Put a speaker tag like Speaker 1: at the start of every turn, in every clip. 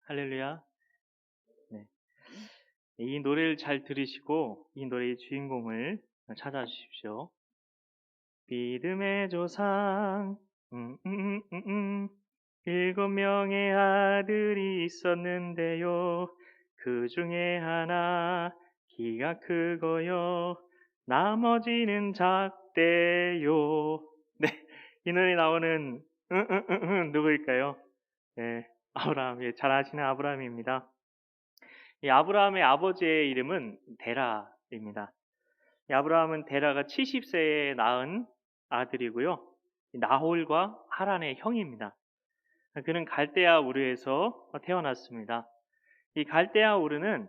Speaker 1: 할렐루야. 네. 이 노래를 잘 들으시고 이 노래의 주인공을 찾아주십시오. 믿음의 조상, 7명의 아들이 있었는데요. 그 중에 하나 키가 크고요. 나머지는 작대요. 네, 이 노래 나오는 누구일까요? 네, 아브라함. 예, 잘 아시는 아브라함입니다. 이 아브라함의 아버지의 이름은 데라입니다. 이 아브라함은 데라가 70세에 낳은 아들이고요. 나홀과 하란의 형입니다. 그는 갈대아 우르에서 태어났습니다. 이 갈대아 우르는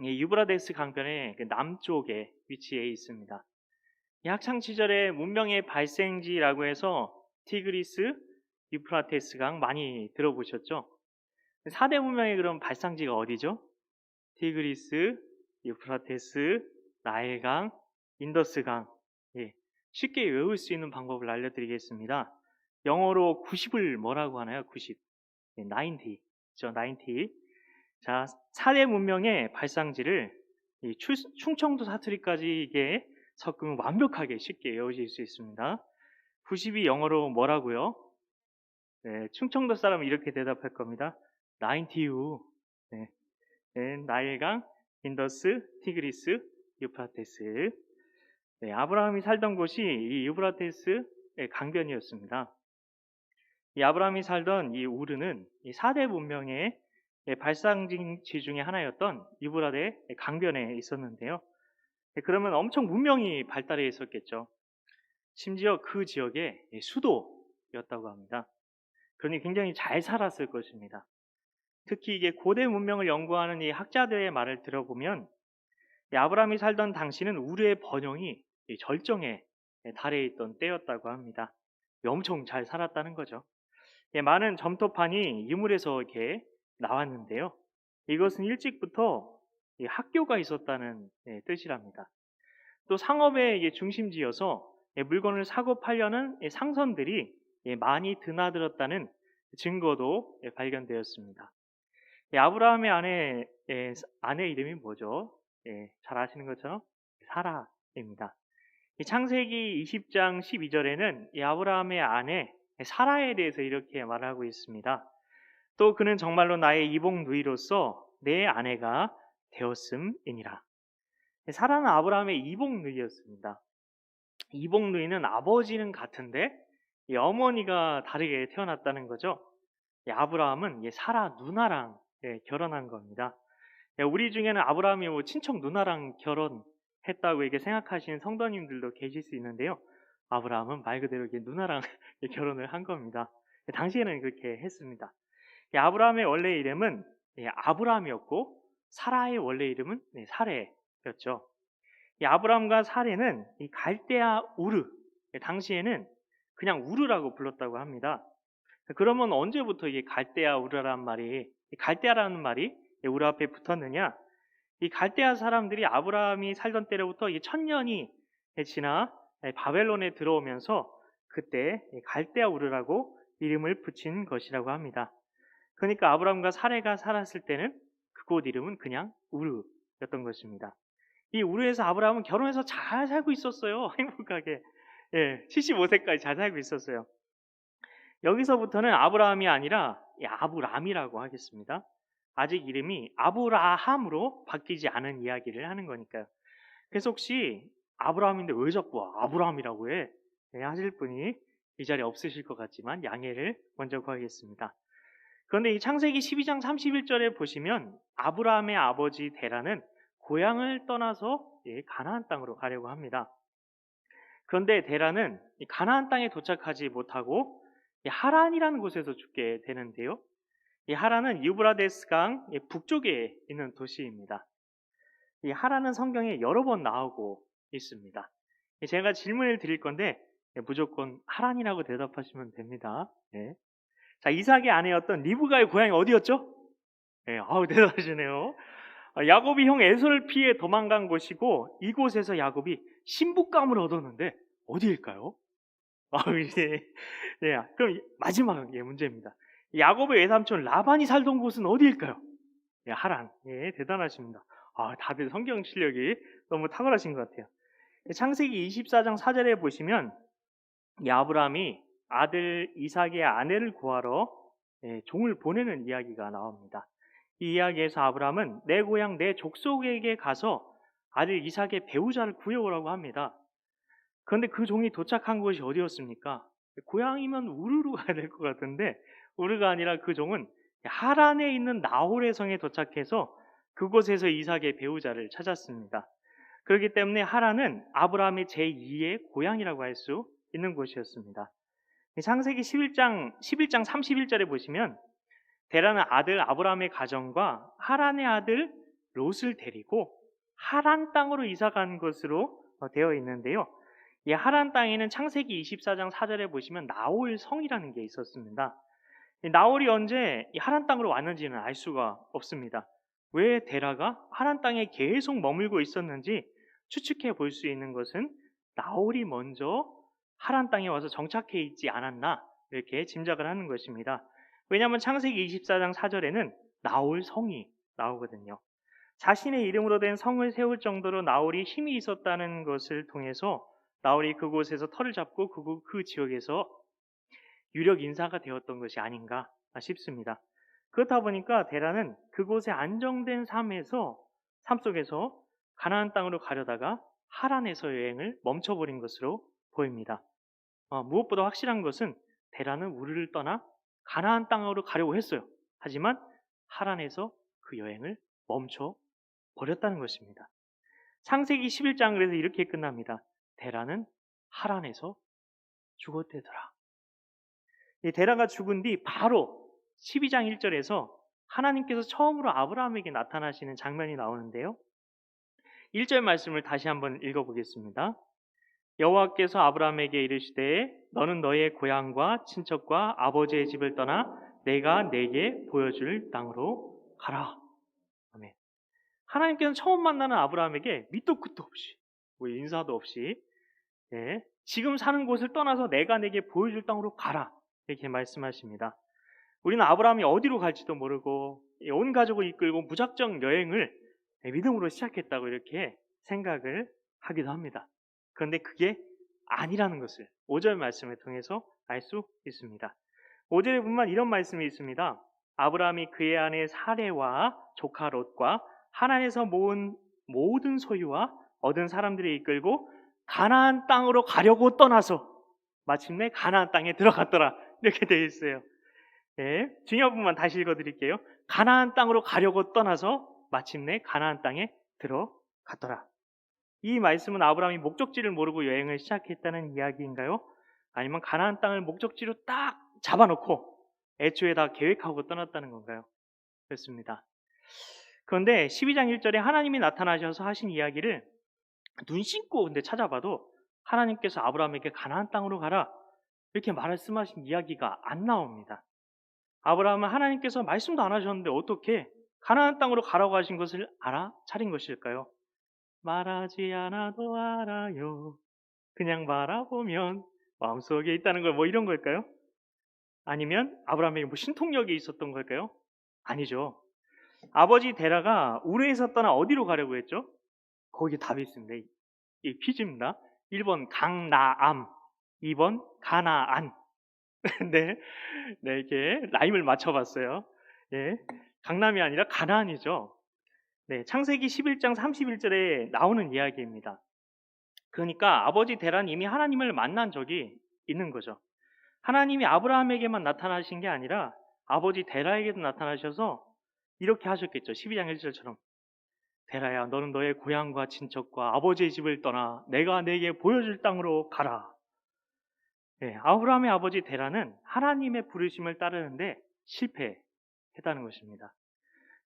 Speaker 1: 이 유브라데스 강변의 남쪽에 위치해 있습니다. 이 학창 시절에 문명의 발생지라고 해서 티그리스, 유프라테스 강 많이 들어보셨죠? 4대 문명의 그런 발상지가 어디죠? 티그리스, 유프라테스, 나일강, 인더스강. 예, 쉽게 외울 수 있는 방법을 알려드리겠습니다. 영어로 90을 뭐라고 하나요? 90. 예, 90. 그죠? 90. 자, 4대 문명의 발상지를 이 충청도 사투리까지 이게 섞으면 완벽하게 쉽게 외우실 수 있습니다. 90이 영어로 뭐라고요? 네, 충청도 사람은 이렇게 대답할 겁니다. 90. 네. 네, 나일강, 인더스, 티그리스, 유프라테스. 네, 아브라함이 살던 곳이 이 유프라테스 강변이었습니다. 이 아브라함이 살던 이 우르는 이 4대 문명의 발상지 중에 하나였던 유브라데 강변에 있었는데요. 그러면 엄청 문명이 발달해 있었겠죠. 심지어 그 지역의 수도였다고 합니다. 그러니 굉장히 잘 살았을 것입니다. 특히 이게 고대 문명을 연구하는 이 학자들의 말을 들어보면 이 아브라함이 살던 당시는 우르의 번영이 절정에 달해 있던 때였다고 합니다. 엄청 잘 살았다는 거죠. 많은 점토판이 유물에서 이렇게 나왔는데요. 이것은 일찍부터 학교가 있었다는 뜻이랍니다. 또 상업의 중심지여서 물건을 사고 팔려는 상선들이 많이 드나들었다는 증거도 발견되었습니다. 아브라함의 아내 이름이 뭐죠? 잘 아시는 것처럼 사라입니다. 이 창세기 20장 12절에는 이 아브라함의 아내 사라에 대해서 이렇게 말하고 있습니다. 또 그는 정말로 나의 이복 누이로서 내 아내가 되었음이니라. 사라는 아브라함의 이복 누이였습니다. 이복 누이는 아버지는 같은데 이 어머니가 다르게 태어났다는 거죠. 아브라함은 사라 누나랑 결혼한 겁니다. 우리 중에는 아브라함이 뭐 친척 누나랑 결혼했다고 이렇게 생각하시는 성도님들도 계실 수 있는데요. 아브라함은 말 그대로 이렇게 누나랑 결혼을 한 겁니다. 당시에는 그렇게 했습니다. 아브라함의 원래 이름은 아브라함이었고 사라의 원래 이름은 사레였죠. 이 아브라함과 사레는 이 갈대아 우르, 당시에는 그냥 우르라고 불렀다고 합니다. 그러면 언제부터 이게 갈대아 우르라는 말이, 갈대아라는 말이 우리 앞에 붙었느냐? 이 갈대아 사람들이 아브라함이 살던 때로부터 이게 1000년이 지나 바벨론에 들어오면서 그때 갈대아 우르라고 이름을 붙인 것이라고 합니다. 그러니까 아브라함과 사레가 살았을 때는 그곳 이름은 그냥 우르였던 것입니다. 이 우르에서 아브라함은 결혼해서 잘 살고 있었어요. 행복하게. 75세까지 잘 살고 있었어요. 여기서부터는 아브라함이 아니라 아브람이라고 하겠습니다. 아직 이름이 아브라함으로 바뀌지 않은 이야기를 하는 거니까요. 그래서 혹시 아브라함인데 왜 자꾸 아브라함이라고 해? 하실 분이 이 자리에 없으실 것 같지만 양해를 먼저 구하겠습니다. 그런데 이 창세기 12장 31절에 보시면 아브라함의 아버지 데라는 고향을 떠나서 가나안 땅으로 가려고 합니다. 그런데 데라는 가나안 땅에 도착하지 못하고 하란이라는 곳에서 죽게 되는데요. 이 하란은 유브라데스 강 북쪽에 있는 도시입니다. 이 하란은 성경에 여러 번 나오고 있습니다. 제가 질문을 드릴 건데 무조건 하란이라고 대답하시면 됩니다. 네. 자, 이삭의 아내였던 리브가의 고향이 어디였죠? 대단하시네요. 야곱이 형 에서를 피해 도망간 곳이고 이곳에서 야곱이 신부감을 얻었는데 어디일까요? 이제 그럼 마지막 문제입니다. 야곱의 외삼촌 라반이 살던 곳은 어디일까요? 예, 하란. 예, 대단하십니다. 다들 성경 실력이 너무 탁월하신 것 같아요. 창세기 24장 4절에 보시면 이 아브라함이 아들 이삭의 아내를 구하러 종을 보내는 이야기가 나옵니다. 이 이야기에서 아브라함은 내 고향 내 족속에게 가서 아들 이삭의 배우자를 구해오라고 합니다. 그런데 그 종이 도착한 곳이 어디였습니까? 고향이면 우르로 가야 될 것 같은데 우르가 아니라 그 종은 하란에 있는 나홀의 성에 도착해서 그곳에서 이삭의 배우자를 찾았습니다. 그렇기 때문에 하란은 아브라함의 제2의 고향이라고 할 수 있는 곳이었습니다. 창세기 11장 31절에 보시면 데라는 아들 아브라함의 가정과 하란의 아들 롯을 데리고 하란 땅으로 이사간 것으로 되어 있는데요. 이 하란 땅에는 창세기 24장 4절에 보시면 나홀 성이라는 게 있었습니다. 나홀이 언제 이 하란 땅으로 왔는지는 알 수가 없습니다. 왜 데라가 하란 땅에 계속 머물고 있었는지 추측해 볼 수 있는 것은 나홀이 먼저 하란 땅에 와서 정착해 있지 않았나 이렇게 짐작을 하는 것입니다. 왜냐하면 창세기 24장 4절에는 나홀 성이 나오거든요. 자신의 이름으로 된 성을 세울 정도로 나홀이 힘이 있었다는 것을 통해서 나홀이 그곳에서 터를 잡고 그 지역에서 유력 인사가 되었던 것이 아닌가 싶습니다. 그렇다 보니까 데라는 그곳의 안정된 삶 속에서 가나안 땅으로 가려다가 하란에서 여행을 멈춰버린 것으로 보입니다. 무엇보다 확실한 것은 데라는 우르를 떠나 가나안 땅으로 가려고 했어요. 하지만 하란에서 그 여행을 멈춰 버렸다는 것입니다. 창세기 11장 그래서 이렇게 끝납니다. 데라는 하란에서 죽었대더라. 이 데라가 죽은 뒤 바로 12장 1절에서 하나님께서 처음으로 아브라함에게 나타나시는 장면이 나오는데요. 1절 말씀을 다시 한번 읽어보겠습니다. 여호와께서 아브라함에게 이르시되 너는 너의 고향과 친척과 아버지의 집을 떠나 내가 내게 보여줄 땅으로 가라. 아멘. 하나님께서는 처음 만나는 아브라함에게 밑도 끝도 없이 인사도 없이 지금 사는 곳을 떠나서 내가 내게 보여줄 땅으로 가라 이렇게 말씀하십니다. 우리는 아브라함이 어디로 갈지도 모르고 온 가족을 이끌고 무작정 여행을 믿음으로 시작했다고 이렇게 생각을 하기도 합니다. 그런데 그게 아니라는 것을 5절 말씀을 통해서 알 수 있습니다. 5절에 보면 이런 말씀이 있습니다. 아브라함이 그의 아내 사레와 조카 롯과 하란에서 모은 모든 소유와 얻은 사람들을 이끌고 가나안 땅으로 가려고 떠나서 마침내 가나안 땅에 들어갔더라 이렇게 되어 있어요. 중요한 부분만 다시 읽어드릴게요. 가나안 땅으로 가려고 떠나서 마침내 가나안 땅에 들어갔더라. 이 말씀은 아브라함이 목적지를 모르고 여행을 시작했다는 이야기인가요? 아니면 가나안 땅을 목적지로 딱 잡아놓고 애초에 다 계획하고 떠났다는 건가요? 그렇습니다. 그런데 12장 1절에 하나님이 나타나셔서 하신 이야기를 눈 씻고 근데 찾아봐도 하나님께서 아브라함에게 가나안 땅으로 가라 이렇게 말씀하신 이야기가 안 나옵니다. 아브라함은 하나님께서 말씀도 안 하셨는데 어떻게 가나안 땅으로 가라고 하신 것을 알아차린 것일까요? 말하지 않아도 알아요. 그냥 바라보면 마음속에 있다는 걸 이런 걸까요? 아니면 아브라함에게 신통력이 있었던 걸까요? 아니죠. 아버지 데라가 우르에서 떠나 어디로 가려고 했죠? 거기에 답이 있습니다. 이 퀴즈입니다. 1번 강나암, 2번 가나안. 네, 이렇게 라임을 맞춰봤어요. 강남이 아니라 가나안이죠. 창세기 11장 31절에 나오는 이야기입니다. 그러니까 아버지 데라는 이미 하나님을 만난 적이 있는 거죠. 하나님이 아브라함에게만 나타나신 게 아니라 아버지 데라에게도 나타나셔서 이렇게 하셨겠죠. 12장 1절처럼 데라야 너는 너의 고향과 친척과 아버지의 집을 떠나 내가 내게 보여줄 땅으로 가라. 아브라함의 아버지 데라는 하나님의 부르심을 따르는데 실패했다는 것입니다.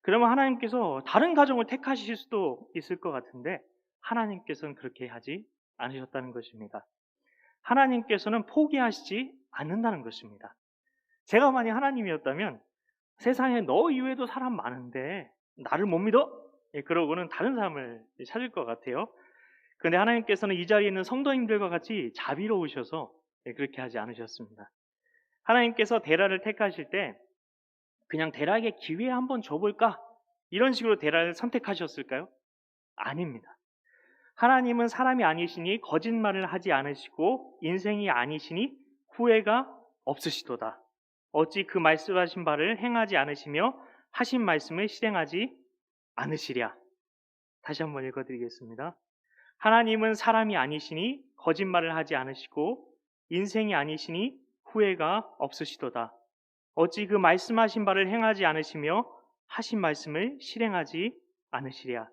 Speaker 1: 그러면 하나님께서 다른 가정을 택하실 수도 있을 것 같은데 하나님께서는 그렇게 하지 않으셨다는 것입니다. 하나님께서는 포기하시지 않는다는 것입니다. 제가 만약 하나님이었다면 세상에 너 이외에도 사람 많은데 나를 못 믿어? 그러고는 다른 사람을 찾을 것 같아요. 그런데 하나님께서는 이 자리에 있는 성도님들과 같이 자비로우셔서 그렇게 하지 않으셨습니다. 하나님께서 데라를 택하실 때 그냥 대락의 기회에 한번 줘볼까? 이런 식으로 대락을 선택하셨을까요? 아닙니다. 하나님은 사람이 아니시니 거짓말을 하지 않으시고 인생이 아니시니 후회가 없으시도다. 어찌 그 말씀하신 바를 행하지 않으시며 하신 말씀을 실행하지 않으시랴. 다시 한번 읽어드리겠습니다. 하나님은 사람이 아니시니 거짓말을 하지 않으시고 인생이 아니시니 후회가 없으시도다. 어찌 그 말씀하신 바를 행하지 않으시며 하신 말씀을 실행하지 않으시랴.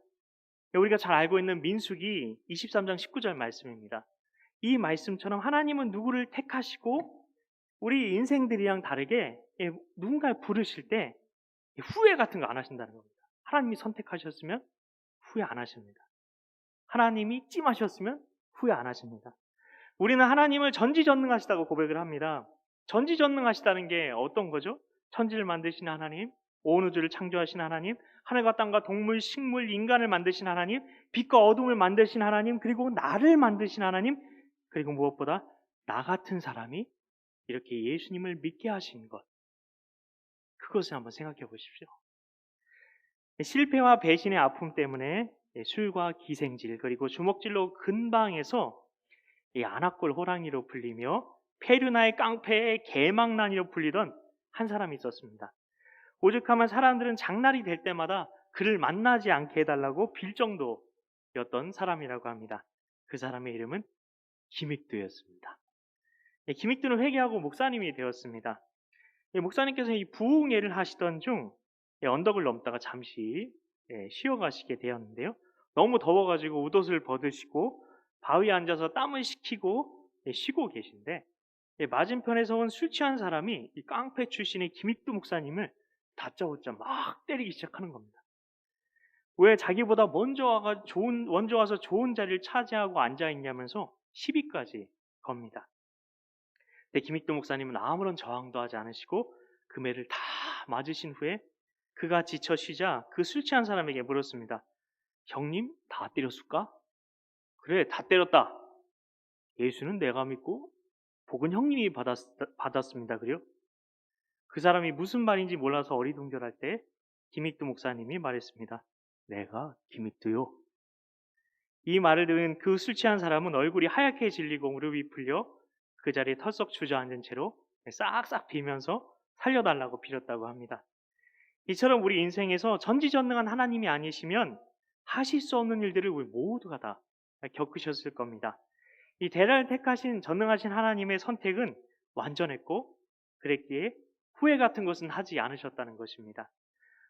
Speaker 1: 우리가 잘 알고 있는 민수기 23장 19절 말씀입니다. 이 말씀처럼 하나님은 누구를 택하시고 우리 인생들이랑 다르게 누군가를 부르실 때 후회 같은 거 안 하신다는 겁니다. 하나님이 선택하셨으면 후회 안 하십니다. 하나님이 찜하셨으면 후회 안 하십니다. 우리는 하나님을 전지전능하시다고 고백을 합니다. 전지전능하시다는 게 어떤 거죠? 천지를 만드신 하나님, 온 우주를 창조하신 하나님, 하늘과 땅과 동물, 식물, 인간을 만드신 하나님, 빛과 어둠을 만드신 하나님, 그리고 나를 만드신 하나님, 그리고 무엇보다 나 같은 사람이 이렇게 예수님을 믿게 하신 것. 그것을 한번 생각해 보십시오. 실패와 배신의 아픔 때문에 술과 기생질, 그리고 주먹질로 근방에서 안악골 호랑이로 불리며 페르나의 깡패의 개망난이로 불리던 한 사람이 있었습니다. 오죽하면 사람들은 장날이 될 때마다 그를 만나지 않게 해달라고 빌 정도였던 사람이라고 합니다. 그 사람의 이름은 김익두였습니다. 김익두는 회개하고 목사님이 되었습니다. 목사님께서 이 부흥회를 하시던 중 언덕을 넘다가 잠시 쉬어 가시게 되었는데요. 너무 더워가지고 웃옷을 벗으시고 바위에 앉아서 땀을 식히고 쉬고 계신데 맞은편에서 온 술 취한 사람이 이 깡패 출신의 김익두 목사님을 다짜고짜 막 때리기 시작하는 겁니다. 왜 자기보다 먼저 와서 좋은 자리를 차지하고 앉아 있냐면서 시비까지 겁니다. 근데 김익두 목사님은 아무런 저항도 하지 않으시고 그 매를 다 맞으신 후에 그가 지쳐 쉬자 그 술 취한 사람에게 물었습니다. 형님, 다 때렸을까? 그래, 다 때렸다. 예수는 내가 믿고 복은 형님이 받았습니다. 그래요? 그 사람이 무슨 말인지 몰라서 어리둥절할 때 김익두 목사님이 말했습니다. 내가 김익두요. 이 말을 들은 그 술 취한 사람은 얼굴이 하얗게 질리고 무릎이 풀려 그 자리에 털썩 주저앉은 채로 싹싹 비면서 살려달라고 빌었다고 합니다. 이처럼 우리 인생에서 전지전능한 하나님이 아니시면 하실 수 없는 일들을 우리 모두가 다 겪으셨을 겁니다. 이 대를 택하신 전능하신 하나님의 선택은 완전했고 그랬기에 후회 같은 것은 하지 않으셨다는 것입니다.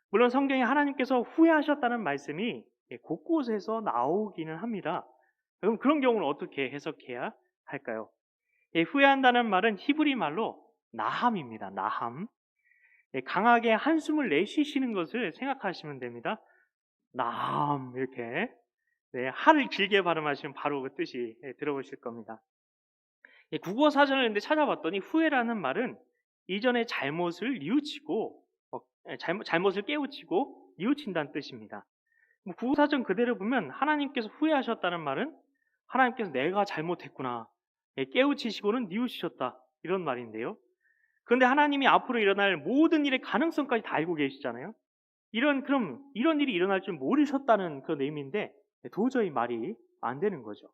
Speaker 1: 물론 성경에 하나님께서 후회하셨다는 말씀이 곳곳에서 나오기는 합니다. 그럼 그런 경우는 어떻게 해석해야 할까요? 후회한다는 말은 히브리 말로 나함입니다. 나함. 강하게 한숨을 내쉬시는 것을 생각하시면 됩니다. 나함 이렇게 하를 길게 발음하시면 바로 그 뜻이 들어오실 겁니다. 국어 사전을 근데 찾아봤더니 후회라는 말은 이전의 잘못을 뉘우치고 잘못을 깨우치고 뉘우친다는 뜻입니다. 국어 사전 그대로 보면 하나님께서 후회하셨다는 말은 하나님께서 내가 잘못했구나 깨우치시고는 뉘우치셨다 이런 말인데요. 그런데 하나님이 앞으로 일어날 모든 일의 가능성까지 다 알고 계시잖아요. 그럼 이런 일이 일어날 줄 모르셨다는 그런 의미인데 도저히 말이 안 되는 거죠.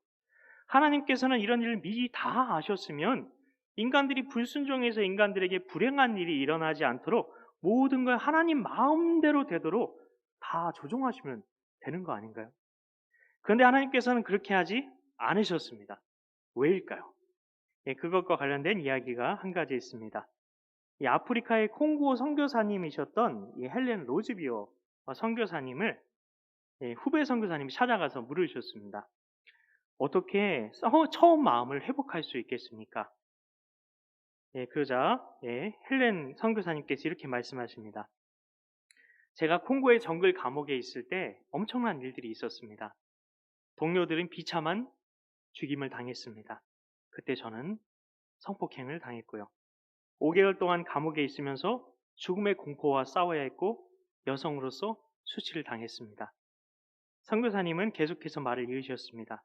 Speaker 1: 하나님께서는 이런 일을 미리 다 아셨으면 인간들이 불순종해서 인간들에게 불행한 일이 일어나지 않도록 모든 걸 하나님 마음대로 되도록 다 조종하시면 되는 거 아닌가요? 그런데 하나님께서는 그렇게 하지 않으셨습니다. 왜일까요? 그것과 관련된 이야기가 한 가지 있습니다. 이 아프리카의 콩고 선교사님이셨던 이 헬렌 로즈비어 선교사님을 후배 선교사님이 찾아가서 물으셨습니다. 어떻게 처음 마음을 회복할 수 있겠습니까? 그러자 헬렌 선교사님께서 이렇게 말씀하십니다. 제가 콩고의 정글 감옥에 있을 때 엄청난 일들이 있었습니다. 동료들은 비참한 죽임을 당했습니다. 그때 저는 성폭행을 당했고요. 5개월 동안 감옥에 있으면서 죽음의 공포와 싸워야 했고 여성으로서 수치를 당했습니다. 선교사님은 계속해서 말을 이으셨습니다.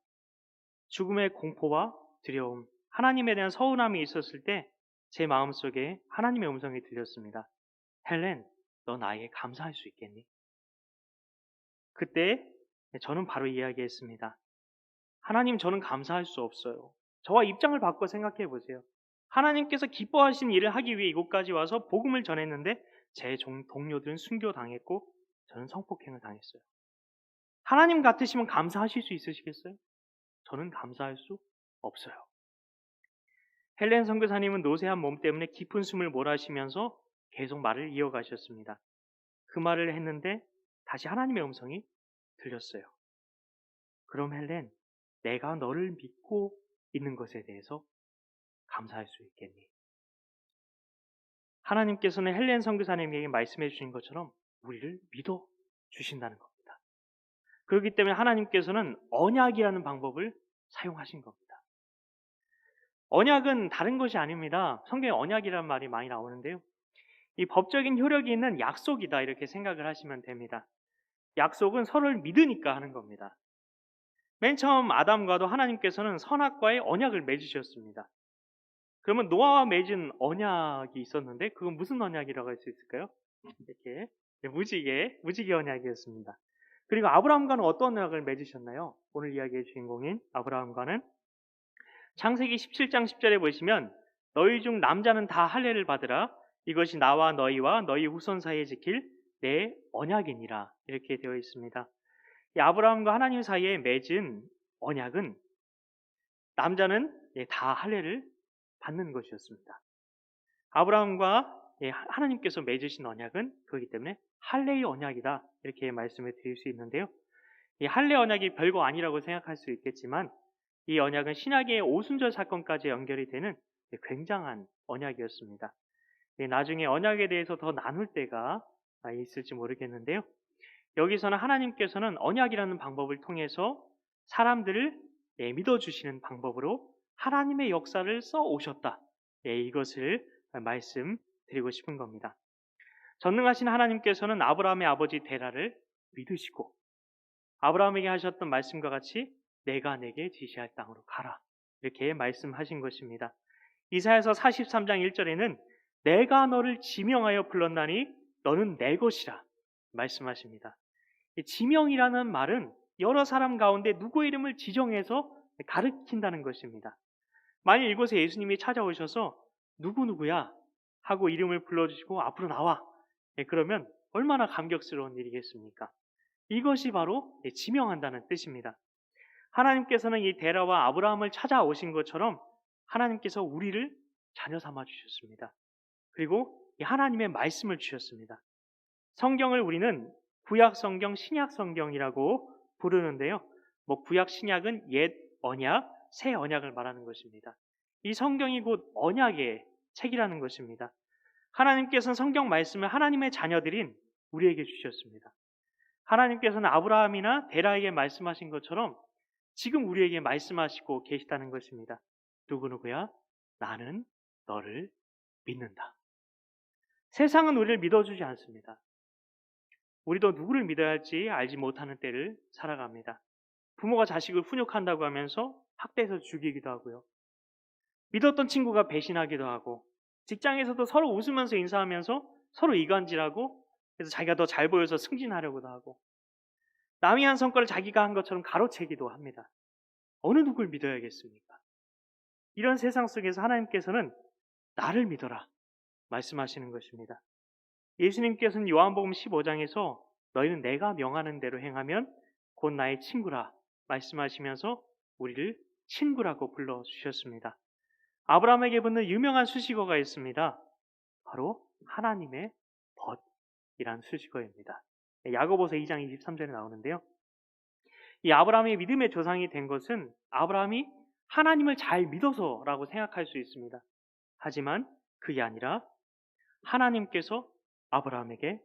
Speaker 1: 죽음의 공포와 두려움, 하나님에 대한 서운함이 있었을 때 제 마음속에 하나님의 음성이 들렸습니다. 헬렌, 너 나에게 감사할 수 있겠니? 그때 저는 바로 이야기했습니다. 하나님, 저는 감사할 수 없어요. 저와 입장을 바꿔 생각해 보세요. 하나님께서 기뻐하신 일을 하기 위해 이곳까지 와서 복음을 전했는데 제 동료들은 순교당했고 저는 성폭행을 당했어요. 하나님 같으시면 감사하실 수 있으시겠어요? 저는 감사할 수 없어요. 헬렌 선교사님은 노쇠한 몸 때문에 깊은 숨을 몰아쉬면서 계속 말을 이어가셨습니다. 그 말을 했는데 다시 하나님의 음성이 들렸어요. 그럼 헬렌, 내가 너를 믿고 있는 것에 대해서 감사할 수 있겠니? 하나님께서는 헬렌 선교사님에게 말씀해 주신 것처럼 우리를 믿어 주신다는 겁니다. 그렇기 때문에 하나님께서는 언약이라는 방법을 사용하신 겁니다. 언약은 다른 것이 아닙니다. 성경에 언약이라는 말이 많이 나오는데요. 이 법적인 효력이 있는 약속이다 이렇게 생각을 하시면 됩니다. 약속은 서로를 믿으니까 하는 겁니다. 맨 처음 아담과도 하나님께서는 선악과의 언약을 맺으셨습니다. 그러면 노아와 맺은 언약이 있었는데 그건 무슨 언약이라고 할 수 있을까요? 이렇게 무지개 언약이었습니다. 그리고 아브라함과는 어떤 언약을 맺으셨나요? 오늘 이야기의 주인공인 아브라함과는 창세기 17장 10절에 보시면 너희 중 남자는 다 할례를 받으라 이것이 나와 너희와 너희 후손 사이에 지킬 내 언약이니라 이렇게 되어 있습니다. 이 아브라함과 하나님 사이에 맺은 언약은 남자는 다 할례를 받는 것이었습니다. 아브라함과 하나님께서 맺으신 언약은 그렇기 때문에 할례의 언약이다 이렇게 말씀을 드릴 수 있는데요. 이 할례 언약이 별거 아니라고 생각할 수 있겠지만 이 언약은 신약의 오순절 사건까지 연결이 되는 굉장한 언약이었습니다. 나중에 언약에 대해서 더 나눌 때가 있을지 모르겠는데요. 여기서는 하나님께서는 언약이라는 방법을 통해서 사람들을 믿어주시는 방법으로 하나님의 역사를 써 오셨다. 이것을 말씀드리고 싶은 겁니다. 전능하신 하나님께서는 아브라함의 아버지 데라를 믿으시고 아브라함에게 하셨던 말씀과 같이 내가 내게 지시할 땅으로 가라. 이렇게 말씀하신 것입니다. 이사야서 43장 1절에는 내가 너를 지명하여 불렀나니 너는 내 것이라 말씀하십니다. 지명이라는 말은 여러 사람 가운데 누구의 이름을 지정해서 가르친다는 것입니다. 만일 이곳에 예수님이 찾아오셔서 누구누구야 하고 이름을 불러주시고 앞으로 나와. 그러면 얼마나 감격스러운 일이겠습니까? 이것이 바로 지명한다는 뜻입니다. 하나님께서는 이 데라와 아브라함을 찾아오신 것처럼 하나님께서 우리를 자녀 삼아 주셨습니다. 그리고 이 하나님의 말씀을 주셨습니다. 성경을 우리는 구약 성경, 신약 성경이라고 부르는데요. 구약 신약은 옛 언약, 새 언약을 말하는 것입니다. 이 성경이 곧 언약의 책이라는 것입니다. 하나님께서는 성경 말씀을 하나님의 자녀들인 우리에게 주셨습니다. 하나님께서는 아브라함이나 데라에게 말씀하신 것처럼 지금 우리에게 말씀하시고 계시다는 것입니다. 누구누구야? 나는 너를 믿는다. 세상은 우리를 믿어주지 않습니다. 우리도 누구를 믿어야 할지 알지 못하는 때를 살아갑니다. 부모가 자식을 훈육한다고 하면서 학대해서 죽이기도 하고요. 믿었던 친구가 배신하기도 하고 직장에서도 서로 웃으면서 인사하면서 서로 이간질하고 그래서 자기가 더 잘 보여서 승진하려고도 하고 남이 한 성과를 자기가 한 것처럼 가로채기도 합니다. 어느 누굴 믿어야겠습니까? 이런 세상 속에서 하나님께서는 나를 믿어라 말씀하시는 것입니다. 예수님께서는 요한복음 15장에서 너희는 내가 명하는 대로 행하면 곧 나의 친구라 말씀하시면서 우리를 친구라고 불러주셨습니다. 아브라함에게 붙는 유명한 수식어가 있습니다. 바로 하나님의 벗이란 수식어입니다. 야고보서 2장 23절에 나오는데요. 이 아브라함이 믿음의 조상이 된 것은 아브라함이 하나님을 잘 믿어서라고 생각할 수 있습니다. 하지만 그게 아니라 하나님께서 아브라함에게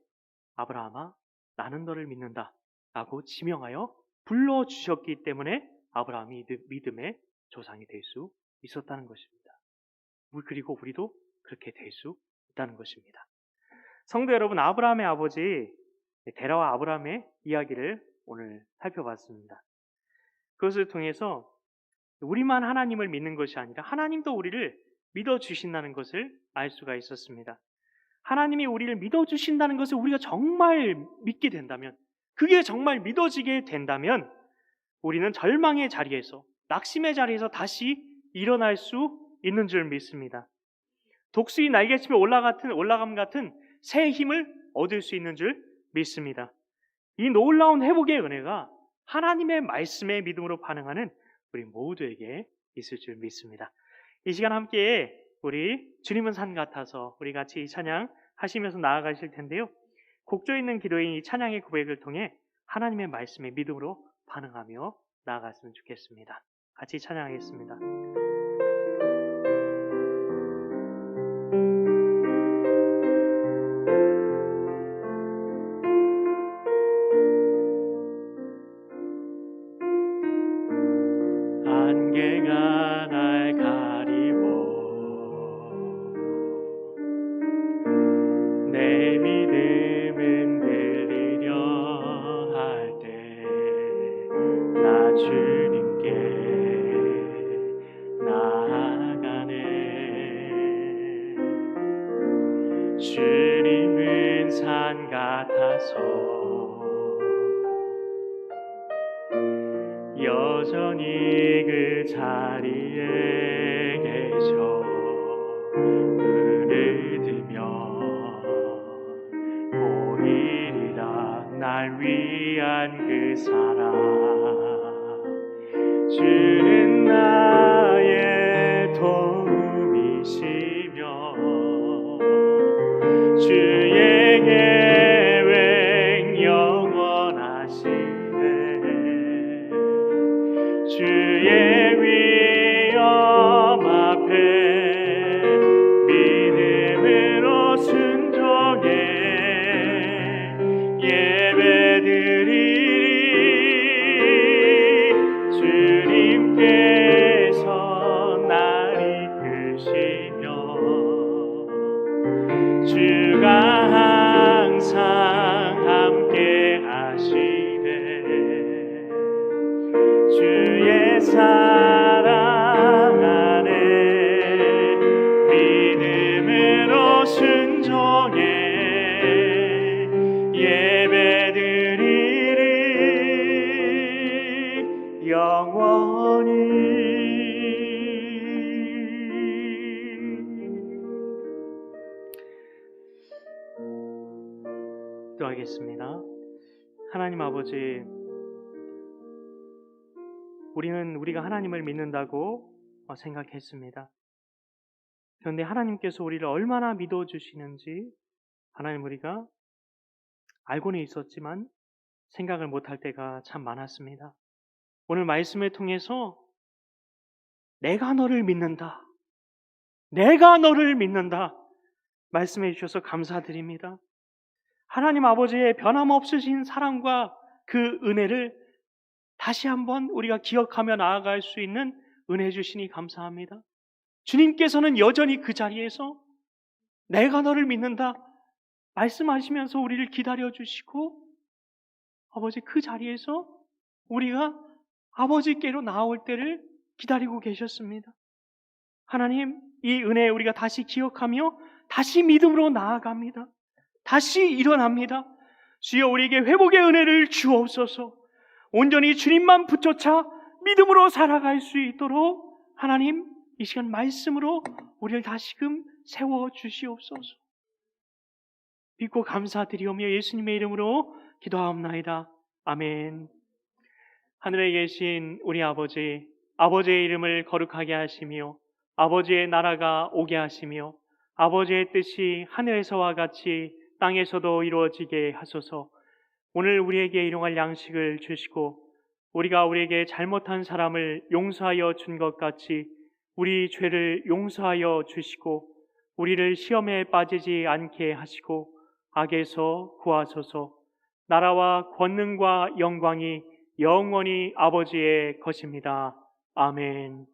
Speaker 1: 아브라함아 나는 너를 믿는다 라고 지명하여 불러주셨기 때문에 아브라함이 믿음의 조상이 될 수 있었다는 것입니다. 그리고 우리도 그렇게 될 수 있다는 것입니다. 성도 여러분, 아브라함의 아버지 데라와 아브라함의 이야기를 오늘 살펴봤습니다. 그것을 통해서 우리만 하나님을 믿는 것이 아니라 하나님도 우리를 믿어주신다는 것을 알 수가 있었습니다. 하나님이 우리를 믿어주신다는 것을 우리가 정말 믿게 된다면, 그게 정말 믿어지게 된다면 우리는 절망의 자리에서, 낙심의 자리에서 다시 일어날 수 있는 줄 믿습니다. 독수리 날개치며 올라감 같은 새 힘을 얻을 수 있는 줄 믿습니다. 이 놀라운 회복의 은혜가 하나님의 말씀에 믿음으로 반응하는 우리 모두에게 있을 줄 믿습니다. 이 시간 함께 우리 주님은 산 같아서 우리 같이 이 찬양 하시면서 나아가실 텐데요. 곡조 있는 기도인 이 찬양의 고백을 통해 하나님의 말씀에 믿음으로 반응하며 나아갔으면 좋겠습니다. 같이 찬양하겠습니다. 안개가 날 가리고 내 믿음은 들리려 할 때 나 주님께 나아가네. 주님은 산 같아서 여전히 그 자리에 계셔 눈을 들면 보이리라 날 위한 그 사랑. 주는 나의 도움이시며 주의 계획 영원하시네. 주의 위엄 앞에 믿음으로 순종해 예배드리리. 주님께서 날 이끄시며 주가 항상 함께 하시네. 주의 사랑 안에 믿음으로 순종해 예배드리리 영원히. 기도하겠습니다. 하나님 아버지, 우리는 우리가 하나님을 믿는다고 생각했습니다. 그런데 하나님께서 우리를 얼마나 믿어주시는지 하나님 우리가 알고는 있었지만 생각을 못할 때가 참 많았습니다. 오늘 말씀을 통해서 내가 너를 믿는다, 내가 너를 믿는다 말씀해 주셔서 감사드립니다. 하나님 아버지의 변함없으신 사랑과 그 은혜를 다시 한번 우리가 기억하며 나아갈 수 있는 은혜 주시니 감사합니다. 주님께서는 여전히 그 자리에서 내가 너를 믿는다 말씀하시면서 우리를 기다려주시고 아버지 그 자리에서 우리가 아버지께로 나올 때를 기다리고 계셨습니다. 하나님, 이 은혜 우리가 다시 기억하며 다시 믿음으로 나아갑니다. 다시 일어납니다. 주여 우리에게 회복의 은혜를 주옵소서. 온전히 주님만 붙여차 믿음으로 살아갈 수 있도록 하나님 이 시간 말씀으로 우리를 다시금 세워주시옵소서. 믿고 감사드리오며 예수님의 이름으로 기도하옵나이다. 아멘. 하늘에 계신 우리 아버지, 아버지의 이름을 거룩하게 하시며 아버지의 나라가 오게 하시며 아버지의 뜻이 하늘에서와 같이 땅에서도 이루어지게 하소서. 오늘 우리에게 일용할 양식을 주시고 우리가 우리에게 잘못한 사람을 용서하여 준 것 같이 우리 죄를 용서하여 주시고 우리를 시험에 빠지지 않게 하시고 악에서 구하소서. 나라와 권능과 영광이 영원히 아버지의 것입니다. 아멘.